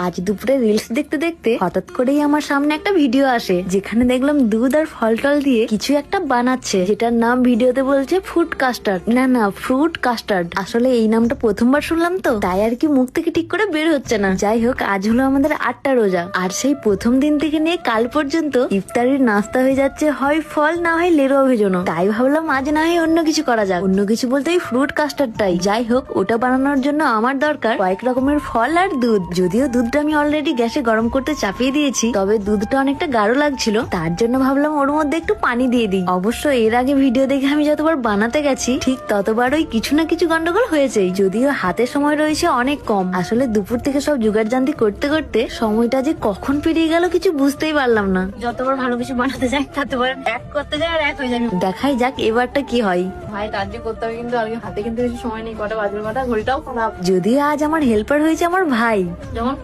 আজ দুপুরে রিলস দেখতে দেখতে হঠাৎ করেই আমার সামনে একটা ভিডিও আসে, যেখানে দেখলাম দুধ আর ফল টল দিয়ে কিছু একটা বানাচ্ছে, যেটার নাম ভিডিওতে বলছে ফুড কাস্টার্ড, না ফ্রুট কাস্টার্ড। আসলে এই নামটা প্রথমবার শুনলাম তো, তাই আর কি মুখ থেকে ঠিক করে বের হচ্ছে না। যাই হোক, আজ হলো আমাদের 8টা রোজা, আর সেই প্রথম দিন থেকে নিয়ে কাল পর্যন্ত ইফতারির নাস্তা হয়ে যাচ্ছে হয় ফল, না হয় লেরুয়া ভেজানো। তাই ভাবলাম আজ না হয় অন্য কিছু করা যাক। অন্য কিছু বলতে এই ফ্রুট কাস্টার্ডটাই। যাই হোক, ওটা বানানোর জন্য আমার দরকার কয়েক রকমের ফল আর দুধ। যদিও দুধটা আমি অলরেডি গ্যাসে গরম করতে চাপিয়ে দিয়েছি, তবে দুধটা অনেকটা গাঢ় লাগছিল, তার জন্য ভাবলাম ওর মধ্যে একটু পানি দিয়ে দিই। অবশ্য এর আগে ভিডিও দেখে আমি যতবার বানাতে গেছি, ঠিক ততবারই কিছু না কিছু গন্ডগোল হয়েছেই। যদিও হাতে সময় রয়েছে অনেক কম। আসলে দুপুর থেকে সব জোগাড়জান্তি করতে করতে সময়টা যে কখন পেরিয়ে গেল কিছু বুঝতেই পারলাম না। যতবার ভালো কিছু বানাতে যাই ততবার এক করতে যাই আর এক হয়ে যাবে। দেখাই যাক এবারটা কি হয়। ভাই কার্য করতে হবে, কিন্তু আজকে হাতে কিন্তু বেশি সময় নেই। কটা বাজবে, কটা ঘড়িটাও খারাপ। যদিও আজ আমার হেল্পার হয়েছে আমার ভাই। যেমন